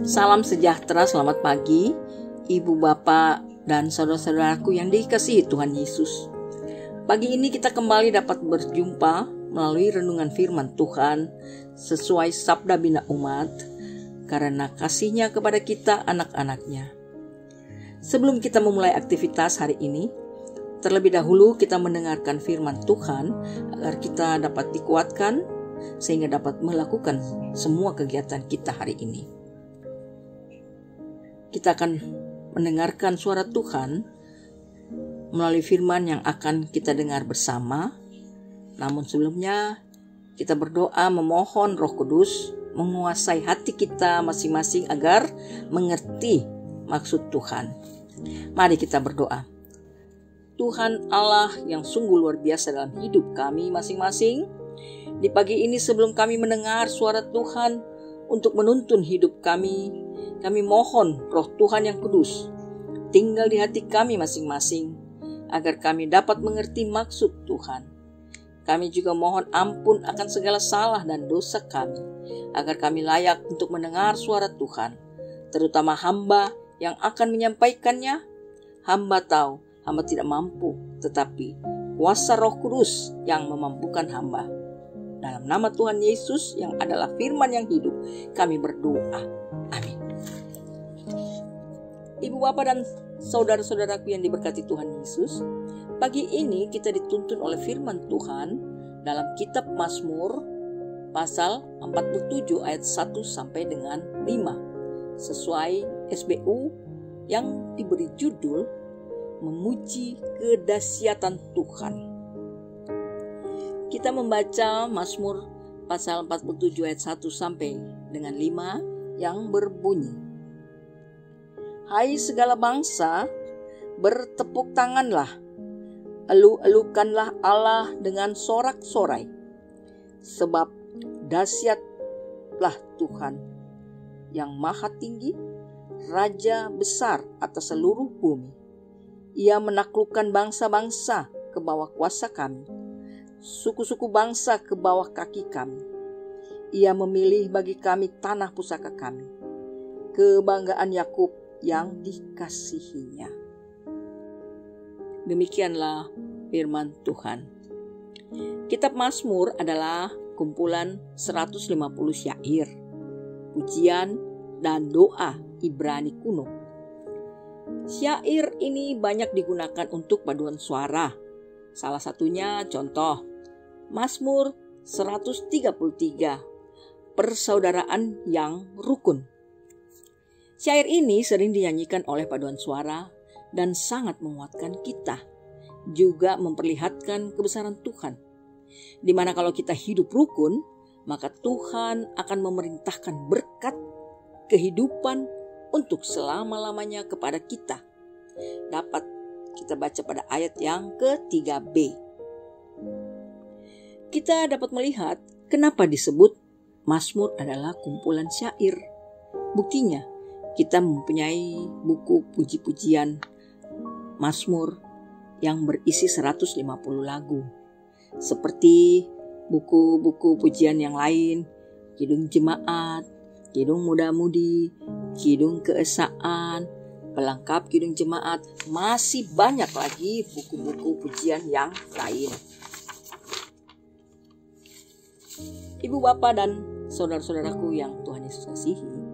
Salam sejahtera, selamat pagi, Ibu, Bapak, dan saudara-saudaraku yang dikasihi Tuhan Yesus. Pagi ini kita kembali dapat berjumpa melalui renungan firman Tuhan sesuai sabda bina umat, karena kasih-Nya kepada kita anak-anak-Nya. Sebelum kita memulai aktivitas hari ini, terlebih dahulu kita mendengarkan firman Tuhan agar kita dapat dikuatkan sehingga dapat melakukan semua kegiatan kita hari ini. Kita akan mendengarkan suara Tuhan melalui firman yang akan kita dengar bersama. Namun sebelumnya kita berdoa memohon Roh Kudus menguasai hati kita masing-masing agar mengerti maksud Tuhan. Mari kita berdoa. Tuhan Allah yang sungguh luar biasa dalam hidup kami masing-masing, di pagi ini sebelum kami mendengar suara Tuhan untuk menuntun hidup kami mohon Roh Tuhan yang kudus tinggal di hati kami masing-masing agar kami dapat mengerti maksud Tuhan. Kami juga mohon ampun akan segala salah dan dosa kami agar kami layak untuk mendengar suara Tuhan, terutama hamba yang akan menyampaikannya. Hamba tahu hamba tidak mampu, tetapi kuasa Roh Kudus yang memampukan hamba. Dalam nama Tuhan Yesus yang adalah firman yang hidup, kami berdoa. Amin. Ibu, Bapak, dan saudara-saudaraku yang diberkati Tuhan Yesus, pagi ini kita dituntun oleh firman Tuhan dalam kitab Mazmur pasal 47 ayat 1 sampai dengan 5 sesuai SBU yang diberi judul Memuji Kedahsyatan Tuhan. Kita membaca Mazmur pasal 47 ayat 1 sampai dengan 5 yang berbunyi, Hai segala bangsa, bertepuk tanganlah, elu-elukanlah Allah dengan sorak-sorai, sebab dahsyatlah Tuhan yang maha tinggi, Raja besar atas seluruh bumi. Ia menaklukkan bangsa-bangsa ke bawah kuasa kami, suku-suku bangsa ke bawah kaki kami. Ia memilih bagi kami tanah pusaka kami, kebanggaan Yakub yang dikasihinya. Demikianlah firman Tuhan. Kitab Mazmur adalah kumpulan 150 syair, pujian, dan doa Ibrani kuno. Syair ini banyak digunakan untuk paduan suara. Salah satunya contoh Mazmur 133, persaudaraan yang rukun. Syair ini sering dinyanyikan oleh paduan suara dan sangat menguatkan kita, juga memperlihatkan kebesaran Tuhan. Di mana kalau kita hidup rukun, maka Tuhan akan memerintahkan berkat kehidupan untuk selama-lamanya kepada kita. Dapat kita baca pada ayat yang ke-3b. Kita dapat melihat kenapa disebut Mazmur adalah kumpulan syair. Buktinya, kita mempunyai buku puji-pujian Mazmur yang berisi 150 lagu. Seperti buku-buku pujian yang lain, Kidung Jemaat, Kidung Muda-Mudi, Kidung Keesaan, pelengkap Kidung Jemaat, masih banyak lagi buku-buku pujian yang lain. Ibu, Bapak, dan saudara-saudaraku yang Tuhan Yesus kasihi,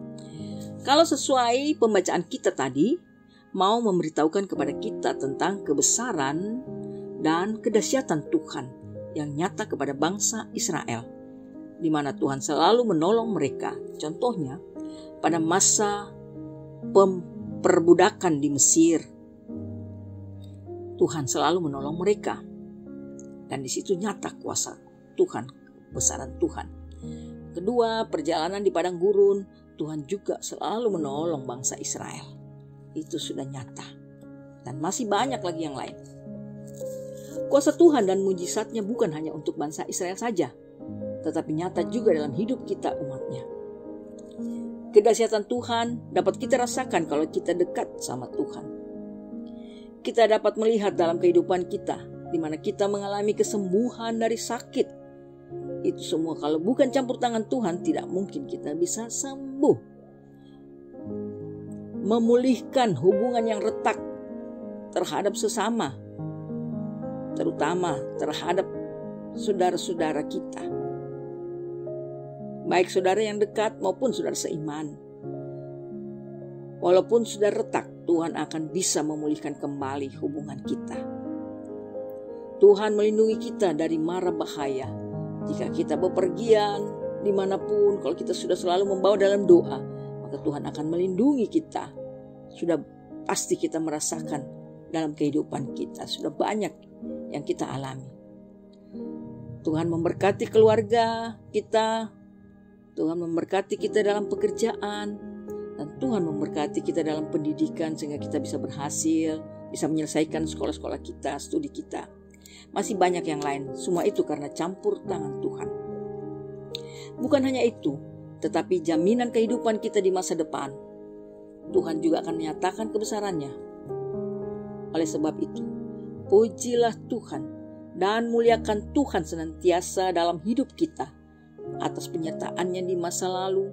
kalau sesuai pembacaan kita tadi, mau memberitahukan kepada kita tentang kebesaran dan kedahsyatan Tuhan yang nyata kepada bangsa Israel, di mana Tuhan selalu menolong mereka. Contohnya, pada masa perbudakan di Mesir, Tuhan selalu menolong mereka. Dan di situ nyata kuasa Tuhan, kebesaran Tuhan. Kedua, perjalanan di padang gurun, Tuhan juga selalu menolong bangsa Israel. Itu sudah nyata. Dan masih banyak lagi yang lain. Kuasa Tuhan dan mujizatnya bukan hanya untuk bangsa Israel saja, tetapi nyata juga dalam hidup kita umatnya. Kedahsyatan Tuhan dapat kita rasakan kalau kita dekat sama Tuhan. Kita dapat melihat dalam kehidupan kita, di mana kita mengalami kesembuhan dari sakit. Itu semua kalau bukan campur tangan Tuhan, tidak mungkin kita bisa sembuh. memulihkan hubungan yang retak terhadap sesama, terutama terhadap saudara-saudara kita, baik saudara yang dekat maupun saudara seiman. Walaupun sudah retak, Tuhan akan bisa memulihkan kembali hubungan kita. Tuhan melindungi kita dari mara bahaya. Jika kita bepergian dimanapun, kalau kita sudah selalu membawa dalam doa, maka Tuhan akan melindungi kita. Sudah pasti kita merasakan dalam kehidupan kita. Sudah banyak yang kita alami. Tuhan memberkati keluarga kita. Tuhan memberkati kita dalam pekerjaan. Dan Tuhan memberkati kita dalam pendidikan sehingga kita bisa berhasil, bisa menyelesaikan sekolah-sekolah kita, studi kita. Masih banyak yang lain. Semua itu karena campur tangan Tuhan. Bukan hanya itu, tetapi jaminan kehidupan kita di masa depan. Tuhan juga akan menyatakan kebesarannya. Oleh sebab itu, pujilah Tuhan dan muliakan Tuhan senantiasa dalam hidup kita atas penyertaannya di masa lalu,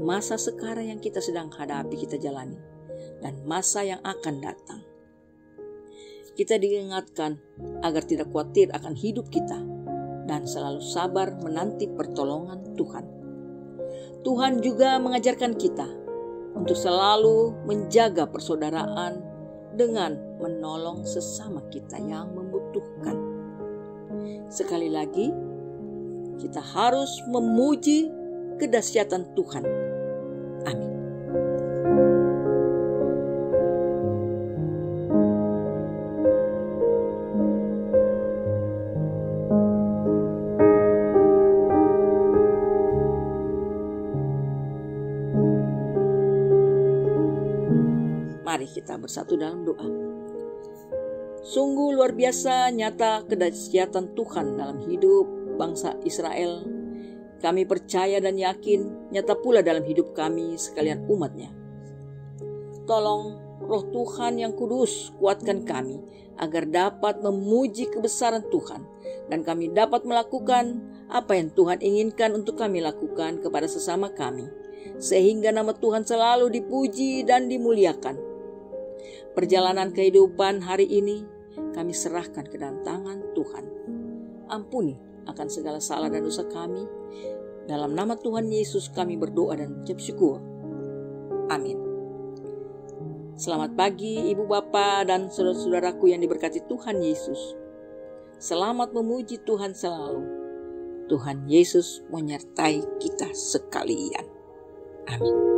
masa sekarang yang kita sedang hadapi, kita jalani, dan masa yang akan datang. Kita diingatkan agar tidak khawatir akan hidup kita dan selalu sabar menanti pertolongan Tuhan. Tuhan juga mengajarkan kita untuk selalu menjaga persaudaraan dengan menolong sesama kita yang membutuhkan. Sekali lagi, kita harus memuji kedahsyatan Tuhan. Amin. Mari kita bersatu dalam doa. Sungguh luar biasa nyata kedahsyatan Tuhan dalam hidup bangsa Israel. Kami percaya dan yakin nyata pula dalam hidup kami sekalian umat-Nya. Tolong Roh Tuhan yang kudus kuatkan kami agar dapat memuji kebesaran Tuhan dan kami dapat melakukan apa yang Tuhan inginkan untuk kami lakukan kepada sesama kami, sehingga nama Tuhan selalu dipuji dan dimuliakan. Perjalanan kehidupan hari ini kami serahkan ke dalam tangan Tuhan. Ampuni akan segala salah dan dosa kami. Dalam nama Tuhan Yesus kami berdoa dan mengucap syukur. Amin. Selamat pagi Ibu Bapa dan saudara-saudaraku yang diberkati Tuhan Yesus. Selamat memuji Tuhan selalu. Tuhan Yesus menyertai kita sekalian. Amin.